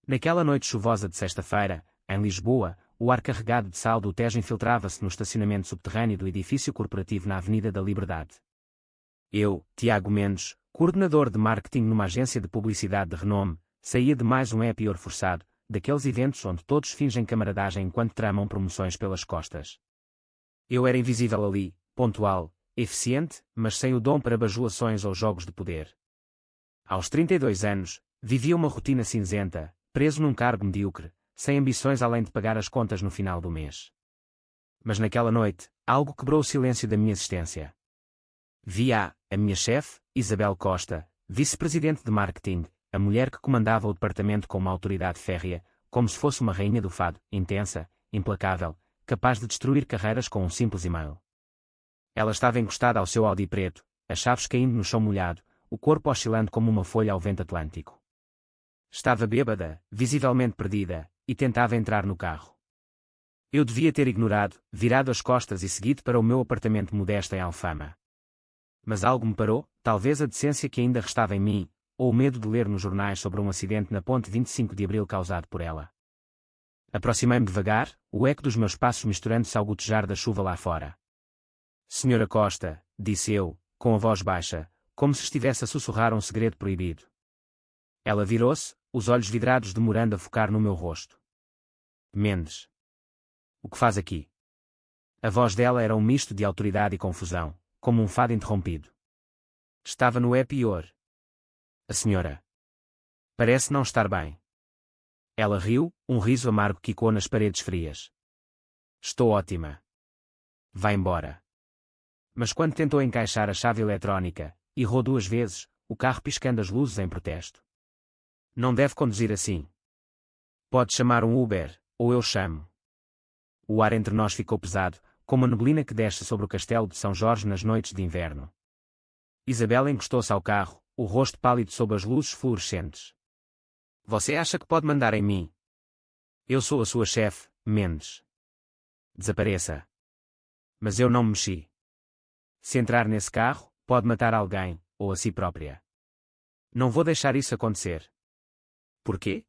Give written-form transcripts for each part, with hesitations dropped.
Naquela noite chuvosa de sexta-feira, em Lisboa, o ar carregado de sal do Tejo infiltrava-se no estacionamento subterrâneo do edifício corporativo na Avenida da Liberdade. Eu, Tiago Mendes, coordenador de marketing numa agência de publicidade de renome, saía de mais um happy hour forçado, daqueles eventos onde todos fingem camaradagem enquanto tramam promoções pelas costas. Eu era invisível ali, pontual, eficiente, mas sem o dom para bajulações ou jogos de poder. Aos 32 anos, vivia uma rotina cinzenta, preso num cargo medíocre, sem ambições além de pagar as contas no final do mês. Mas naquela noite, algo quebrou o silêncio da minha existência. Vi a minha chefe, Isabel Costa, vice-presidente de marketing, a mulher que comandava o departamento com uma autoridade férrea, como se fosse uma rainha do fado, intensa, implacável, capaz de destruir carreiras com um simples e-mail. Ela estava encostada ao seu Audi preto, as chaves caindo no chão molhado, o corpo oscilando como uma folha ao vento atlântico. Estava bêbada, visivelmente perdida, e tentava entrar no carro. Eu devia ter ignorado, virado as costas e seguido para o meu apartamento modesto em Alfama. Mas algo me parou, talvez a decência que ainda restava em mim, ou o medo de ler nos jornais sobre um acidente na ponte 25 de Abril causado por ela. Aproximei-me devagar, o eco dos meus passos misturando-se ao gotejar da chuva lá fora. Senhora Costa, disse eu, com a voz baixa, como se estivesse a sussurrar um segredo proibido. Ela virou-se, os olhos vidrados demorando a focar no meu rosto. Mendes. O que faz aqui? A voz dela era um misto de autoridade e confusão, como um fado interrompido. Estava no happy hour. A senhora. Parece não estar bem. Ela riu, um riso amargo quicou nas paredes frias. Estou ótima. Vá embora. Mas quando tentou encaixar a chave eletrónica, errou 2 vezes, o carro piscando as luzes em protesto. Não deve conduzir assim. Pode chamar um Uber, ou eu chamo. O ar entre nós ficou pesado, como a neblina que desce sobre o castelo de São Jorge nas noites de inverno. Isabel encostou-se ao carro, o rosto pálido sob as luzes fluorescentes. Você acha que pode mandar em mim? Eu sou a sua chefe, Mendes. Desapareça. Mas eu não me mexi. Se entrar nesse carro, pode matar alguém, ou a si própria. Não vou deixar isso acontecer. Por quê?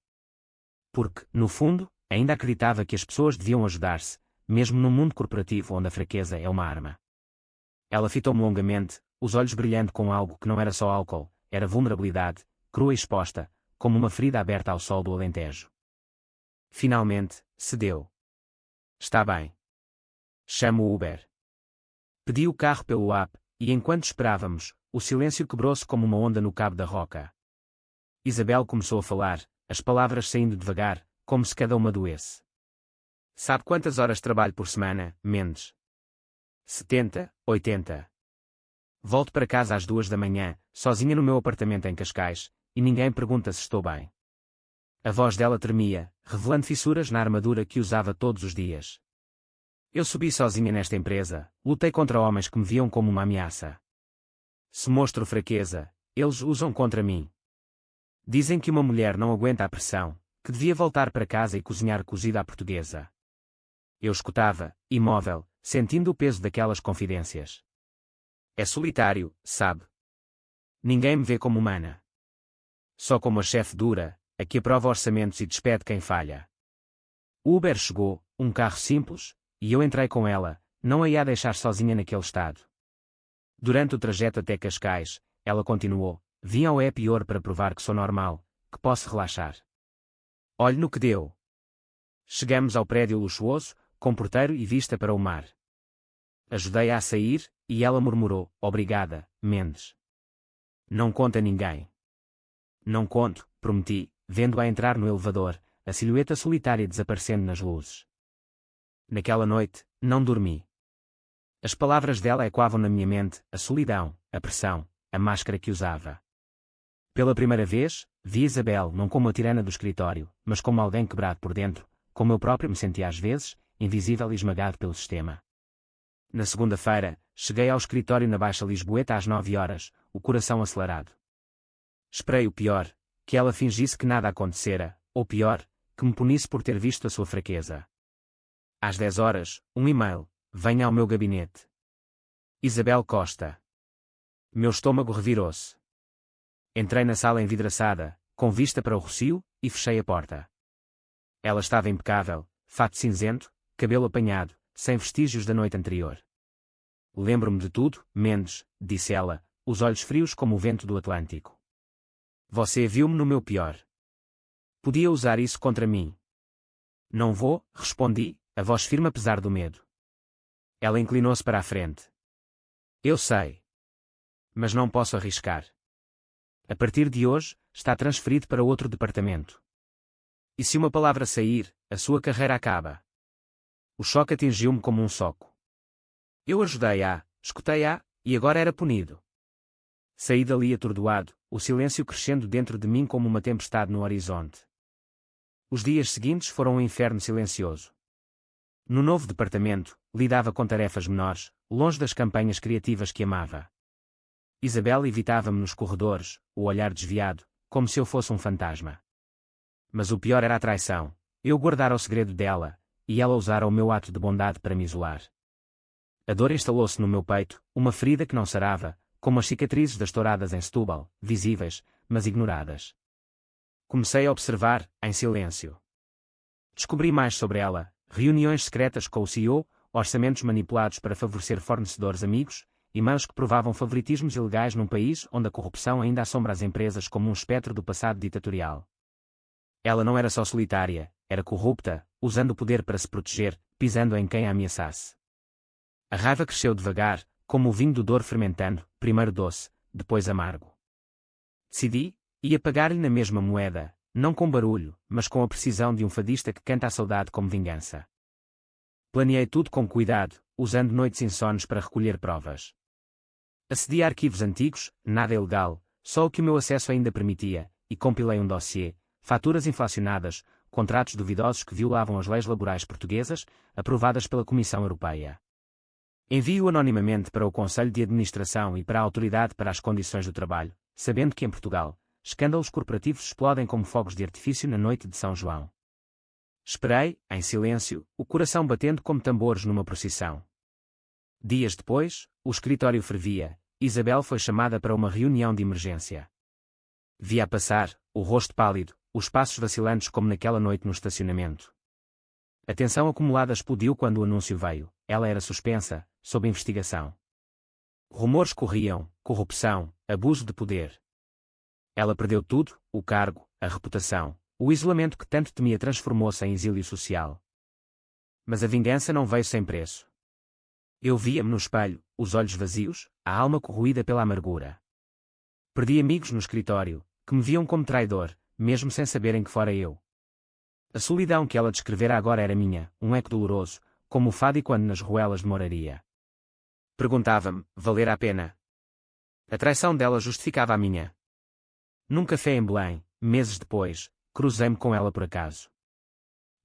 Porque, no fundo, ainda acreditava que as pessoas deviam ajudar-se, mesmo num mundo corporativo onde a fraqueza é uma arma. Ela fitou-me longamente, os olhos brilhando com algo que não era só álcool, era vulnerabilidade, crua e exposta, como uma ferida aberta ao sol do Alentejo. Finalmente, cedeu. Está bem. Chamo o Uber. Pedi o carro pelo app, e enquanto esperávamos, o silêncio quebrou-se como uma onda no Cabo da Roca. Isabel começou a falar, as palavras saindo devagar, como se cada uma doesse. Sabe quantas horas trabalho por semana, Mendes? 70, 80. Volto para casa às 2 da manhã, sozinha no meu apartamento em Cascais, e ninguém pergunta se estou bem. A voz dela tremia, revelando fissuras na armadura que usava todos os dias. Eu subi sozinha nesta empresa, lutei contra homens que me viam como uma ameaça. Se mostro fraqueza, eles usam contra mim. Dizem que uma mulher não aguenta a pressão, que devia voltar para casa e cozinhar cozida à portuguesa. Eu escutava, imóvel, sentindo o peso daquelas confidências. É solitário, sabe? Ninguém me vê como humana. Só como a chefe dura, a que aprova orçamentos e despede quem falha. O Uber chegou, um carro simples, e eu entrei com ela, não a ia deixar sozinha naquele estado. Durante o trajeto até Cascais, ela continuou, vim ao happy hour para provar que sou normal, que posso relaxar. Olhe no que deu. Chegamos ao prédio luxuoso, com porteiro e vista para o mar. Ajudei-a a sair, e ela murmurou, obrigada, Mendes. Não conta a ninguém. Não conto, prometi, vendo-a entrar no elevador, a silhueta solitária desaparecendo nas luzes. Naquela noite, não dormi. As palavras dela ecoavam na minha mente, a solidão, a pressão, a máscara que usava. Pela primeira vez, vi Isabel não como a tirana do escritório, mas como alguém quebrado por dentro, como eu próprio me sentia às vezes, invisível e esmagado pelo sistema. Na segunda-feira, cheguei ao escritório na Baixa Lisboeta às 9 horas, o coração acelerado. Esperei o pior, que ela fingisse que nada acontecera, ou pior, que me punisse por ter visto a sua fraqueza. Às 10 horas, um e-mail, venha ao meu gabinete. Isabel Costa. Meu estômago revirou-se. Entrei na sala envidraçada, com vista para o rocio, e fechei a porta. Ela estava impecável, fato cinzento, cabelo apanhado, sem vestígios da noite anterior. Lembro-me de tudo, Mendes, disse ela, os olhos frios como o vento do Atlântico. Você viu-me no meu pior. Podia usar isso contra mim. Não vou, respondi, a voz firme apesar do medo. Ela inclinou-se para a frente. Eu sei. Mas não posso arriscar. A partir de hoje, está transferido para outro departamento. E se uma palavra sair, a sua carreira acaba. O choque atingiu-me como um soco. Eu ajudei-a, escutei-a, e agora era punido. Saí dali atordoado, o silêncio crescendo dentro de mim como uma tempestade no horizonte. Os dias seguintes foram um inferno silencioso. No novo departamento, lidava com tarefas menores, longe das campanhas criativas que amava. Isabel evitava-me nos corredores, o olhar desviado, como se eu fosse um fantasma. Mas o pior era a traição. Eu guardara o segredo dela, e ela usara o meu ato de bondade para me isolar. A dor instalou-se no meu peito, uma ferida que não sarava, como as cicatrizes das touradas em Setúbal, visíveis, mas ignoradas. Comecei a observar, em silêncio. Descobri mais sobre ela, reuniões secretas com o CEO, orçamentos manipulados para favorecer fornecedores amigos, e-mails que provavam favoritismos ilegais num país onde a corrupção ainda assombra as empresas como um espectro do passado ditatorial. Ela não era só solitária, era corrupta, usando o poder para se proteger, pisando em quem a ameaçasse. A raiva cresceu devagar, como o vinho do Douro fermentando, primeiro doce, depois amargo. Decidi, ia pagar-lhe na mesma moeda, não com barulho, mas com a precisão de um fadista que canta a saudade como vingança. Planeei tudo com cuidado, usando noites insones para recolher provas. Acedi a arquivos antigos, nada ilegal, só o que o meu acesso ainda permitia, e compilei um dossiê, faturas inflacionadas, contratos duvidosos que violavam as leis laborais portuguesas, aprovadas pela Comissão Europeia. Envio anonimamente para o Conselho de Administração e para a Autoridade para as Condições do Trabalho, sabendo que em Portugal, escândalos corporativos explodem como fogos de artifício na noite de São João. Esperei, em silêncio, o coração batendo como tambores numa procissão. Dias depois, o escritório fervia. Isabel foi chamada para uma reunião de emergência. Vi-a passar, o rosto pálido, os passos vacilantes como naquela noite no estacionamento. A tensão acumulada explodiu quando o anúncio veio. Ela era suspensa, sob investigação. Rumores corriam, corrupção, abuso de poder. Ela perdeu tudo, o cargo, a reputação, o isolamento que tanto temia transformou-se em exílio social. Mas a vingança não veio sem preço. Eu via-me no espelho, os olhos vazios, a alma corroída pela amargura. Perdi amigos no escritório, que me viam como traidor, mesmo sem saberem que fora eu. A solidão que ela descrevera agora era minha, um eco doloroso, como o fado quando nas ruelas de Moraria. Perguntava-me, valer a pena? A traição dela justificava a minha. Num café em Belém, meses depois, cruzei-me com ela por acaso.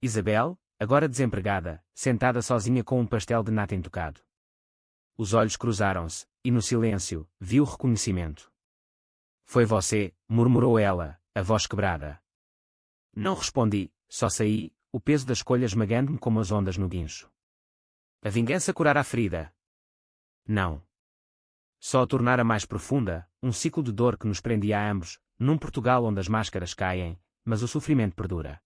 Isabel, agora desempregada, sentada sozinha com um pastel de nata intocado. Os olhos cruzaram-se, e no silêncio, vi o reconhecimento. Foi você, murmurou ela, a voz quebrada. Não respondi, só saí, o peso da escolha esmagando-me como as ondas no guincho. A vingança curara a ferida? Não. Só a tornara mais profunda, um ciclo de dor que nos prendia a ambos, num Portugal onde as máscaras caem, mas o sofrimento perdura.